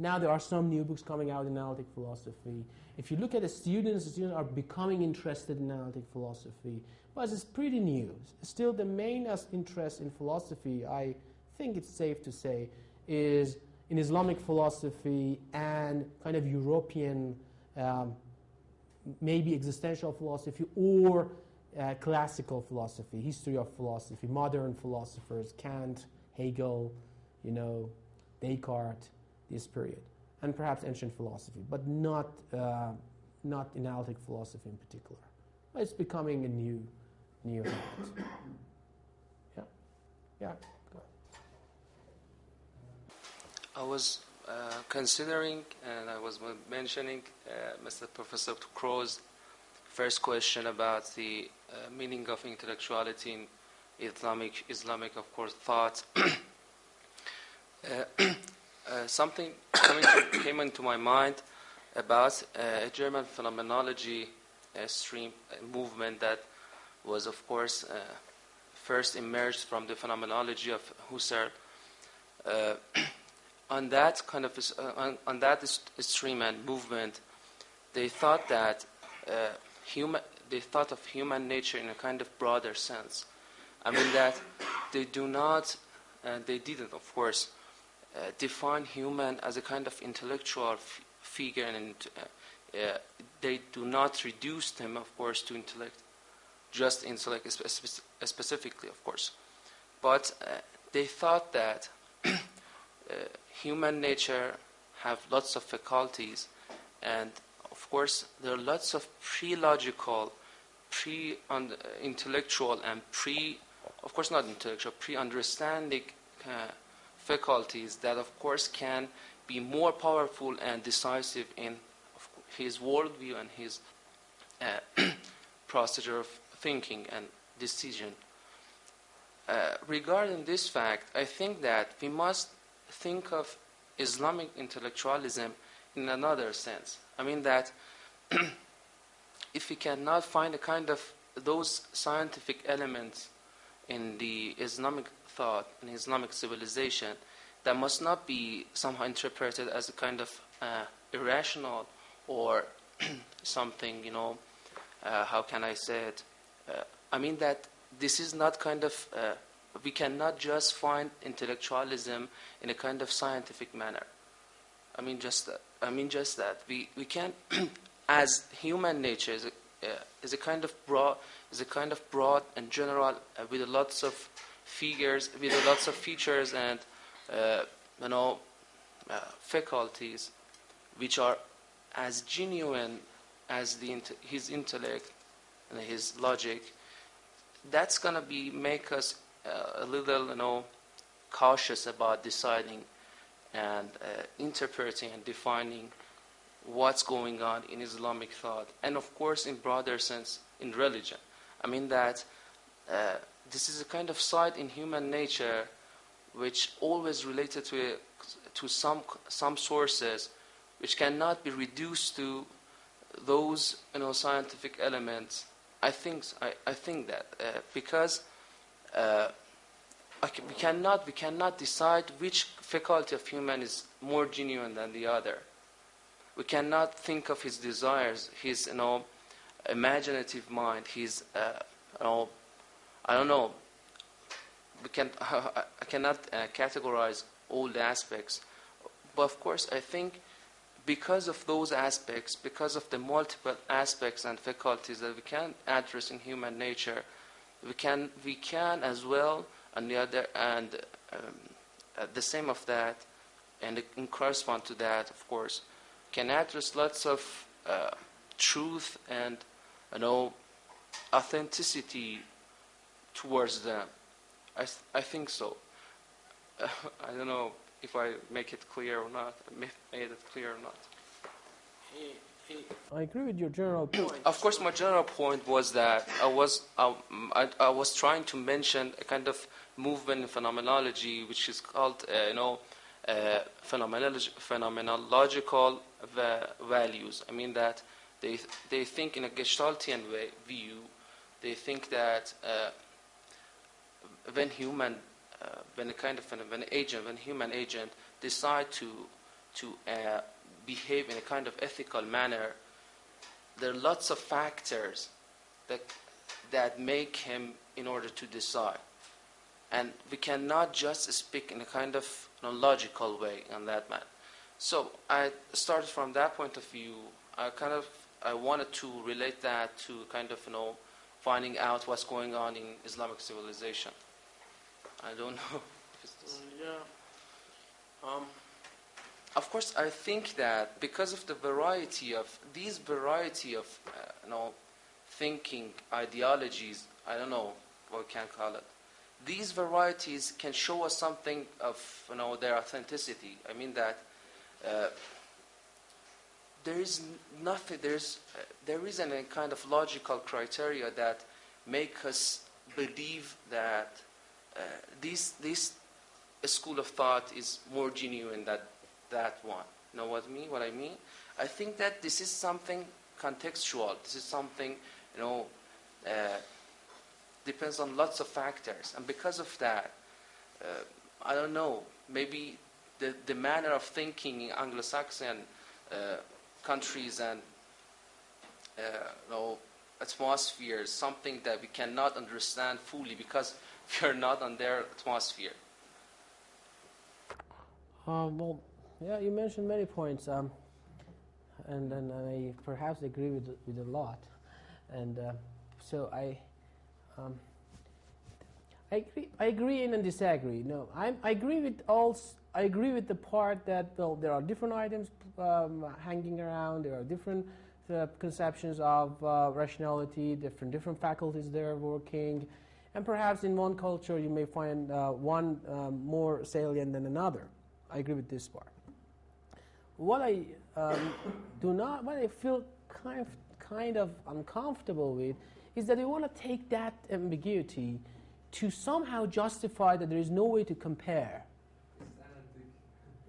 Now there are some new books coming out in analytic philosophy. If you look at the students are becoming interested in analytic philosophy, but it's pretty new. Still, the main interest in philosophy, I think it's safe to say, is in Islamic philosophy and kind of European, maybe existential philosophy or classical philosophy, history of philosophy, modern philosophers, Kant, Hegel, Descartes, this period, and perhaps ancient philosophy, but not analytic philosophy in particular. But it's becoming a new habit. Yeah. Go ahead. I was considering, and I was mentioning Mr. Professor Crow's first question about the meaning of intellectuality in Islamic, of course, thought. Something came into my mind about a German phenomenology stream movement that was, of course, first emerged from the phenomenology of Husserl. On that kind of on that stream and movement, they thought that they thought of human nature in a kind of broader sense. I mean that they do not, and they didn't, of course, define human as a kind of intellectual figure, and they do not reduce them, of course, to intellect, just intellect specifically, of course. But they thought that human nature have lots of faculties, and of course there are lots of pre-logical, pre-intellectual, and pre-understanding faculties that, of course, can be more powerful and decisive in his worldview and his procedure of thinking and decision. Regarding this fact, I think that we must think of Islamic intellectualism in another sense. I mean that if we cannot find a kind of those scientific elements in the Islamic thought and Islamic civilization, that must not be somehow interpreted as a kind of irrational or something, how can I say it? I mean that this is not kind of, we cannot just find intellectualism in a kind of scientific manner. I mean just that. We can, as human nature is a kind of broad and general, with lots of figures, with lots of features and faculties, which are as genuine as his intellect and his logic. That's gonna make us a little, cautious about deciding and interpreting and defining what's going on in Islamic thought, and of course, in broader sense, in religion. I mean that this is a kind of side in human nature which always related to some sources, which cannot be reduced to those scientific elements. I think that because we cannot decide which faculty of human is more genuine than the other. We cannot think of his desires, his imaginative mind, his I don't know. I cannot categorize all the aspects, but of course I think because of those aspects, because of the multiple aspects and faculties that we can address in human nature, we can as well, on the other, and the same of that, and in correspond to that, of course, can address lots of truth and authenticity towards them. I think so. I don't know if I make it clear or not. Made it clear or not. I agree with your general point. Of course, my general point was that I was trying to mention a kind of movement in phenomenology, which is called phenomenological values. I mean that they think in a Gestaltian view. They think that when human agent decide to to behave in a kind of ethical manner, there are lots of factors that make him in order to decide. And we cannot just speak in a kind of logical way on that man. So I started from that point of view. I wanted to relate that to kind of finding out what's going on in Islamic civilization. I don't know. Of course, I think that because of the variety of thinking ideologies, I don't know what we can call it. These varieties can show us something of their authenticity. I mean that there is nothing. There isn't a kind of logical criteria that make us believe that this school of thought is more genuine than that one. You know what I mean? I think that this is something contextual. This is something depends on lots of factors, and because of that, I don't know. Maybe the manner of thinking in Anglo-Saxon countries and atmospheres, something that we cannot understand fully because we are not on their atmosphere. Well, yeah, you mentioned many points, and I perhaps agree with a lot, and so I agree and disagree. No, I agree with the part that there are different items hanging around. There are different conceptions of rationality. Different faculties there working, and perhaps in one culture you may find one more salient than another. I agree with this part. What I feel kind of uncomfortable with is that they want to take that ambiguity to somehow justify that there is no way to compare.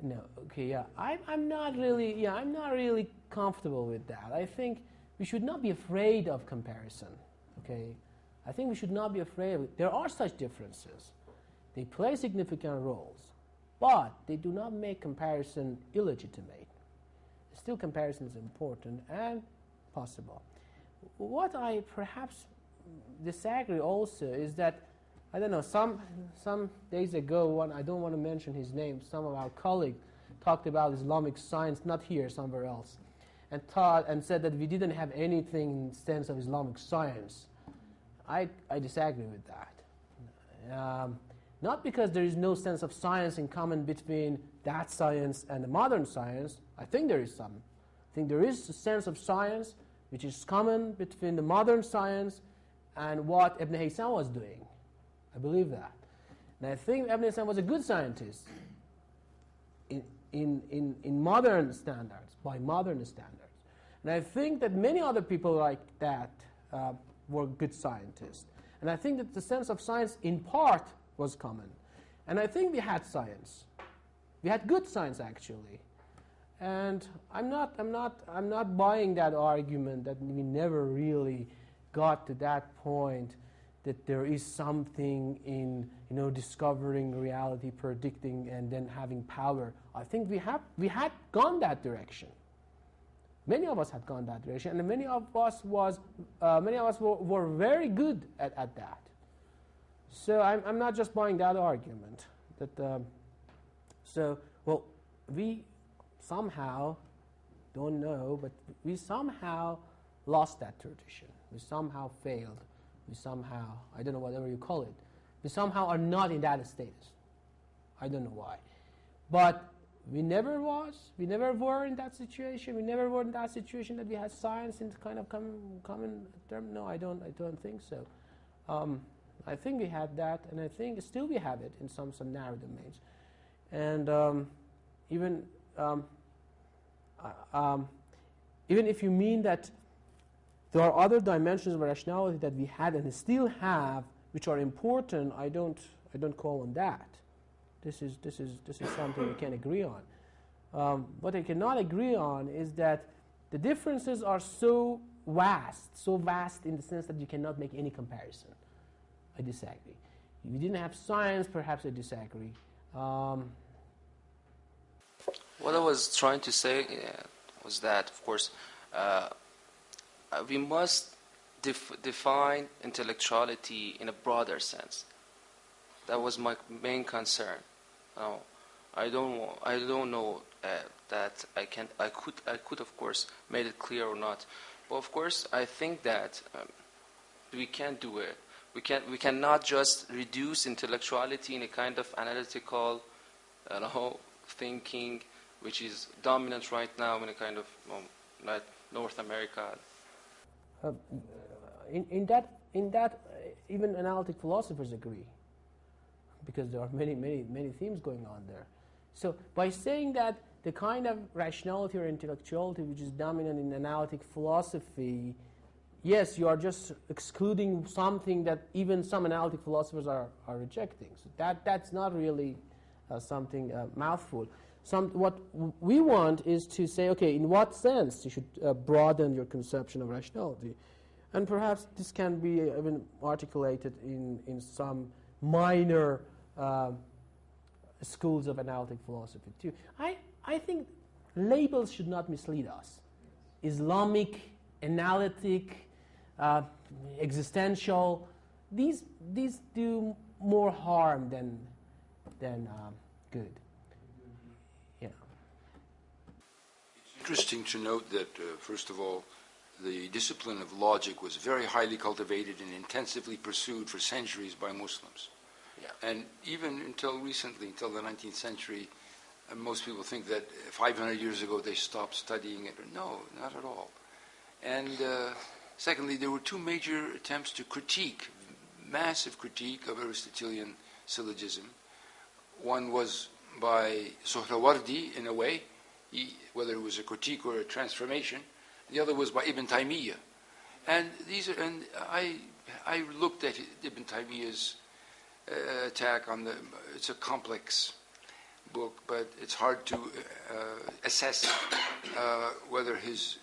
No, okay, yeah, I'm not really comfortable with that. I think we should not be afraid of comparison. Okay, I think we should not be afraid of it. There are such differences. They play significant roles, but they do not make comparison illegitimate. Still, comparison is important and possible. What I perhaps disagree also is that, I don't know, some days ago, I don't want to mention his name, some of our colleagues talked about Islamic science, not here, somewhere else, and said that we didn't have anything in the sense of Islamic science. I disagree with that. Not because there is no sense of science in common between that science and the modern science. I think there is some. I think there is a sense of science which is common between the modern science and what Ibn Haytham was doing. I believe that. And I think Ibn Haytham was a good scientist in modern standards, by modern standards. And I think that many other people like that were good scientists. And I think that the sense of science in part was common. And I think we had science. We had good science, actually. And I'm not buying that argument that we never really got to that point that there is something in discovering reality, predicting, and then having power. I think we had gone that direction. Many of us had gone that direction, and many of us were very good at that. So I'm not just buying that argument. We somehow, don't know, but we somehow lost that tradition. We somehow failed. We somehow, I don't know, whatever you call it, we somehow are not in that status. I don't know why. But we never were in that situation. We never were in that situation that we had science in kind of common term. No, I don't think so. I think we had that, and I think still we have it in some narrow domains. And even if you mean that there are other dimensions of rationality that we had and still have, which are important, I don't call on that. This is something we can agree on. What I cannot agree on is that the differences are so vast in the sense that you cannot make any comparison. I disagree. If we didn't have science, perhaps I disagree. What I was trying to say was that, of course, we must define intellectuality in a broader sense. That was my main concern. Now, I don't know that I could of course made it clear or not. But of course, I think that we can't do it. We cannot just reduce intellectuality in a kind of analytical, thinking, which is dominant right now in a kind of like North America. In that, even analytic philosophers agree, because there are many themes going on there. So by saying that the kind of rationality or intellectuality which is dominant in analytic philosophy, yes, you are just excluding something that even some analytic philosophers are rejecting. So that's not really something mouthful. What we want is to say, okay, in what sense you should broaden your conception of rationality. And perhaps this can be even articulated in some minor schools of analytic philosophy too. I think labels should not mislead us. Islamic, analytic, existential, these do more harm than good. Yeah. It's interesting to note that, first of all, the discipline of logic was very highly cultivated and intensively pursued for centuries by Muslims. Yeah. And even until recently, until the 19th century, most people think that 500 years ago they stopped studying it. No, not at all. And secondly, there were two major attempts to critique, massive critique of Aristotelian syllogism. One was by Suhrawardi, in a way, whether it was a critique or a transformation. The other was by Ibn Taymiyyah. And I looked at Ibn Taymiyyah's attack on it's a complex book, but it's hard to assess whether his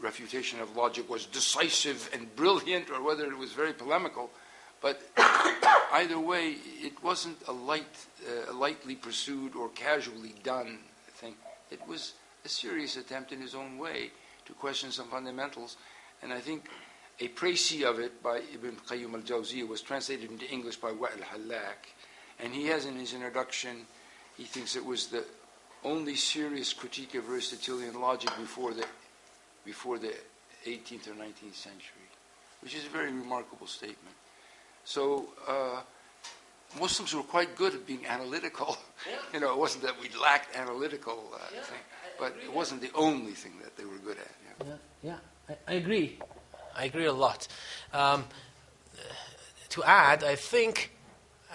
refutation of logic was decisive and brilliant or whether it was very polemical. But either way, it wasn't a lightly pursued or casually done thing. It was a serious attempt in his own way to question some fundamentals. And I think a précis of it by Ibn Qayyim al-Jawziyah was translated into English by Wa'il Hallak. And he has in his introduction, he thinks it was the only serious critique of Aristotelian logic before the 18th or 19th century, which is a very remarkable statement. So Muslims were quite good at being analytical. Yeah. It wasn't that we lacked analytical thing, but it wasn't the only thing that they were good at. Yeah. I agree. I agree a lot. To add, I think,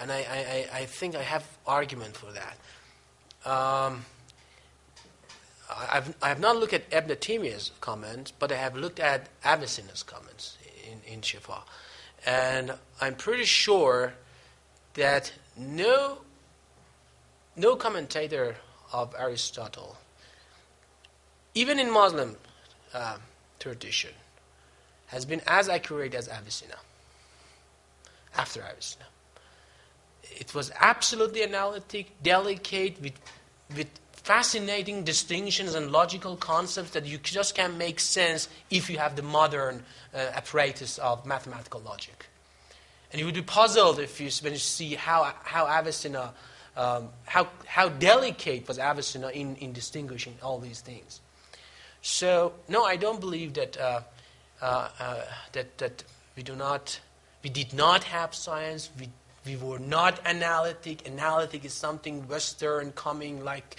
and I think I have argument for that. I have not looked at Ibn Taymiyyah's comments, but I have looked at Avicenna's comments in Shifa. And I'm pretty sure that no commentator of Aristotle, even in Muslim tradition, has been as accurate as Avicenna, after Avicenna. It was absolutely analytic, delicate, with fascinating distinctions and logical concepts that you just can't make sense if you have the modern apparatus of mathematical logic. And you would be puzzled when you see how Avicenna, how delicate was Avicenna in distinguishing all these things. So no, I don't believe that that we did not have science. We were not analytic. Analytic is something Western coming like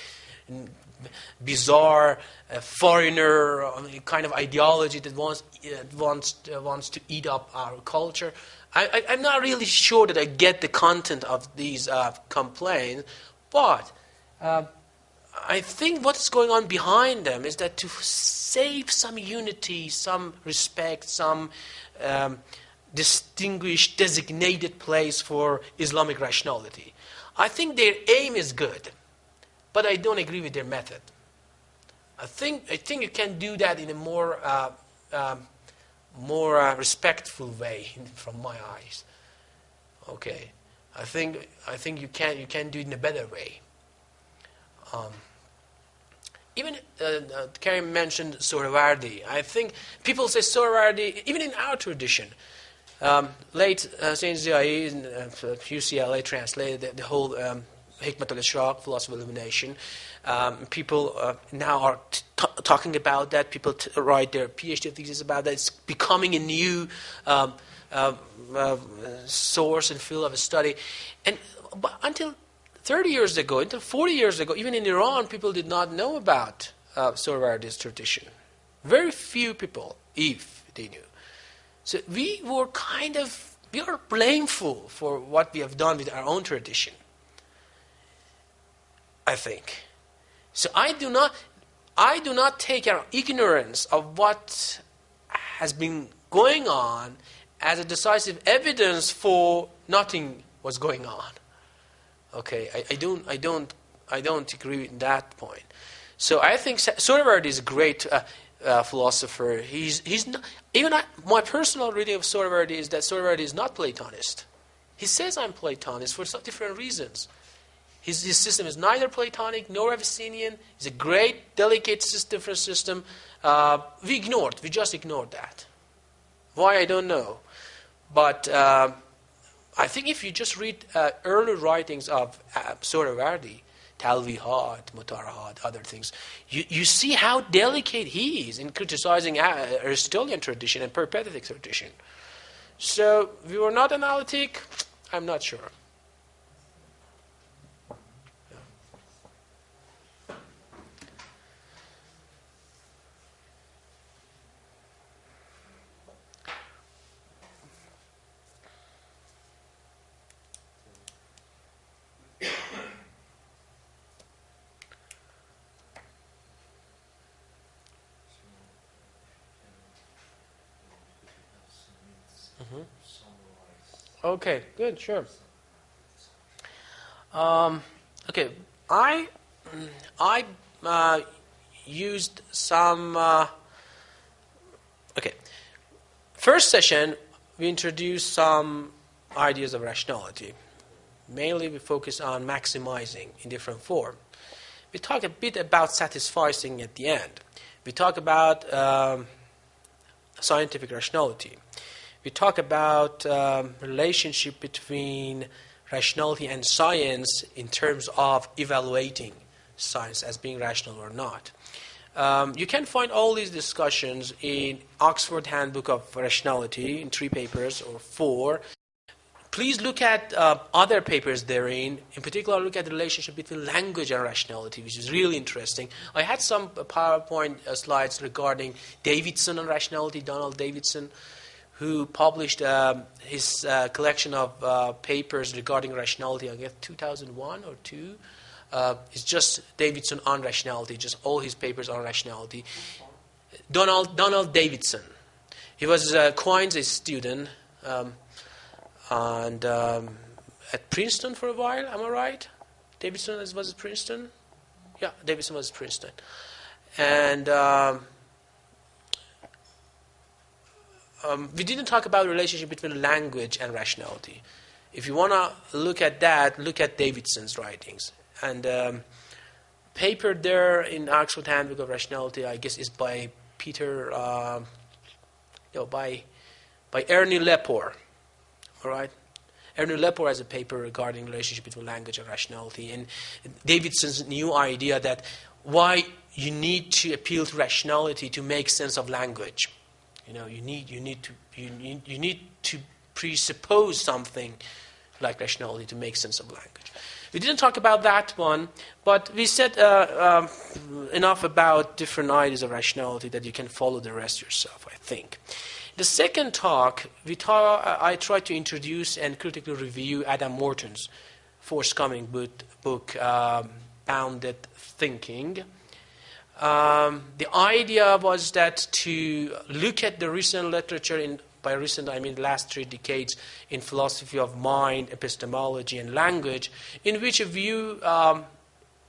bizarre, foreigner kind of ideology that wants to eat up our culture. I'm not really sure that I get the content of these complaints, but I think what's going on behind them is that to save some unity, some respect, some distinguished, designated place for Islamic rationality. I think their aim is good, but I don't agree with their method. I think you can do that in a more respectful way from my eyes. Okay, I think you can do it in a better way. even Karim mentioned Sohrawardi. I think people say Sohrawardi, even in our tradition. Late Saint Ziai in UCLA translated the whole Hikmat al-Ishraq, philosophy of illumination. People now are talking about that. People write their PhD thesis about that. It's becoming a new source and field of study. But until 30 years ago, until 40 years ago, even in Iran, people did not know about Sohrawardi's tradition. Very few people, if they knew. So we are blameful for what we have done with our own tradition, I think. So I do not take our ignorance of what has been going on as a decisive evidence for nothing was going on. Okay, I don't agree with that point. So I think Sohrawardi is a great philosopher. He's not, my personal reading of Sohrawardi is that Sohrawardi is not Platonist. He says I'm Platonist for some different reasons. His system is neither Platonic nor Avicennian. It's a great, delicate, different system. We just ignored that. Why, I don't know. But I think if you just read early writings of Sohrawardi, Talvihat, Mutarahat, other things, you see how delicate he is in criticizing Aristotelian tradition and peripatetic tradition. So, we were not analytic, I'm not sure. Okay, good, sure. Okay, I used some. Okay, first session we introduced some ideas of rationality. Mainly, we focus on maximizing in different form. We talk a bit about satisficing at the end. We talk about scientific rationality. We talk about relationship between rationality and science in terms of evaluating science as being rational or not. You can find all these discussions in Oxford Handbook of Rationality in 3 papers or 4. Please look at other papers therein. In particular, look at the relationship between language and rationality, which is really interesting. I had some PowerPoint slides regarding Davidson and rationality, Donald Davidson, who published his collection of papers regarding rationality, I guess 2001 or 2. It's just Davidson on rationality, just all his papers on rationality. Donald Davidson. He was Quine's student and at Princeton for a while, am I right? Davidson was at Princeton? Yeah, Davidson was at Princeton. And we didn't talk about the relationship between language and rationality. If you want to look at that, look at Davidson's writings. And paper there in Oxford Handbook of Rationality, I guess, is by by Ernie Lepore. All right? Ernie Lepore has a paper regarding the relationship between language and rationality. And Davidson's new idea that why you need to appeal to rationality to make sense of language. You need to presuppose something like rationality to make sense of language. We didn't talk about that one, but we said enough about different ideas of rationality that you can follow the rest yourself, I think. The second talk, I tried to introduce and critically review Adam Morton's forthcoming book, Bounded Thinking. The idea was that to look at the recent literature, by recent I mean the last 3 decades, in philosophy of mind, epistemology, and language, in which a view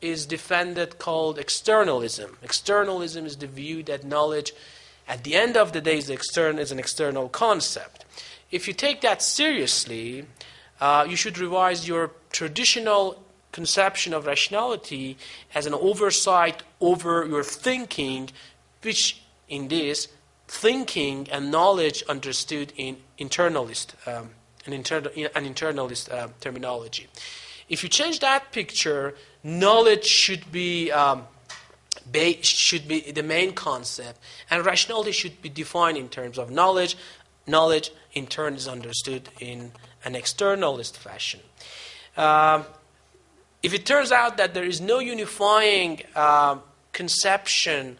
is defended called externalism. Externalism is the view that knowledge, at the end of the day, is an external concept. If you take that seriously, you should revise your traditional conception of rationality as an oversight over your thinking, which in this thinking and knowledge understood in internalist, an internalist terminology. If you change that picture, knowledge should be the main concept, and rationality should be defined in terms of knowledge. Knowledge, in turn, is understood in an externalist fashion. If it turns out that there is no unifying conception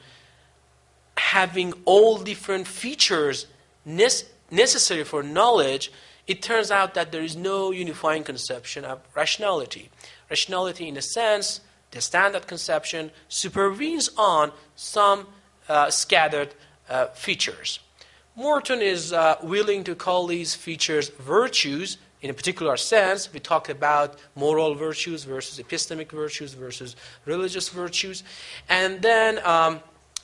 having all different features necessary for knowledge, it turns out that there is no unifying conception of rationality. Rationality, in a sense, the standard conception, supervenes on some scattered features. Morton is willing to call these features virtues in a particular sense. We talk about moral virtues versus epistemic virtues versus religious virtues. And then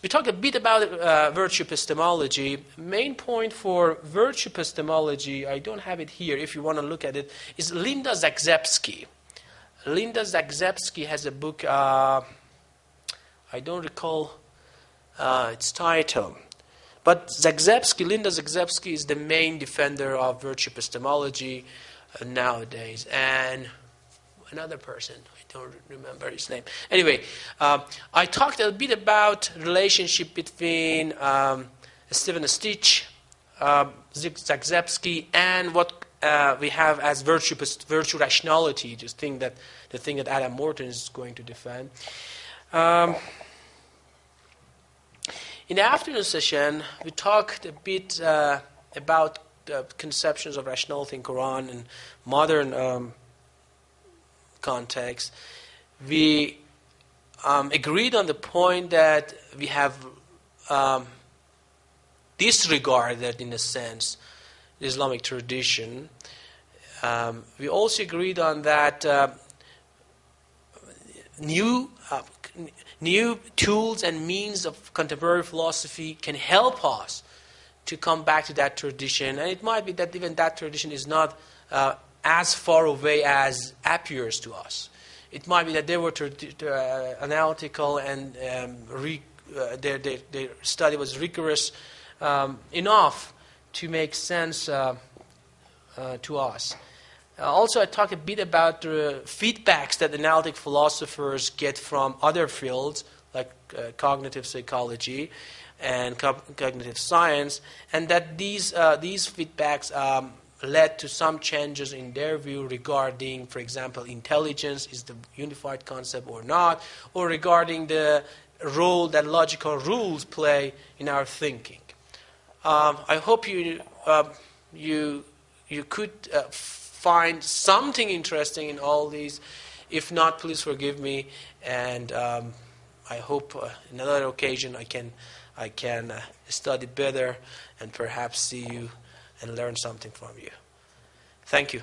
we talk a bit about virtue epistemology. Main point for virtue epistemology, I don't have it here if you want to look at it, is Linda Zagzebski. Linda Zagzebski has a book, I don't recall its title. But Linda Zagzebski is the main defender of virtue epistemology nowadays. And another person, I don't remember his name. Anyway, I talked a bit about relationship between Stephen Stitch, Zagzebski, and what we have as virtue rationality, the thing that Adam Morton is going to defend. In the afternoon session, we talked a bit about conceptions of rationality in Quran and modern context. We agreed on the point that we have disregarded, in a sense, the Islamic tradition. We also agreed on that new tools and means of contemporary philosophy can help us to come back to that tradition. And it might be that even that tradition is not as far away as appears to us. It might be that they were analytical and their study was rigorous enough to make sense to us. Also, I talked a bit about the feedbacks that analytic philosophers get from other fields, like cognitive psychology and cognitive science, and that these feedbacks led to some changes in their view regarding, for example, intelligence, is the unified concept or not, or regarding the role that logical rules play in our thinking. I hope you could find something interesting in all these. If not, please forgive me, and I hope another occasion I can study better and perhaps see you and learn something from you. Thank you.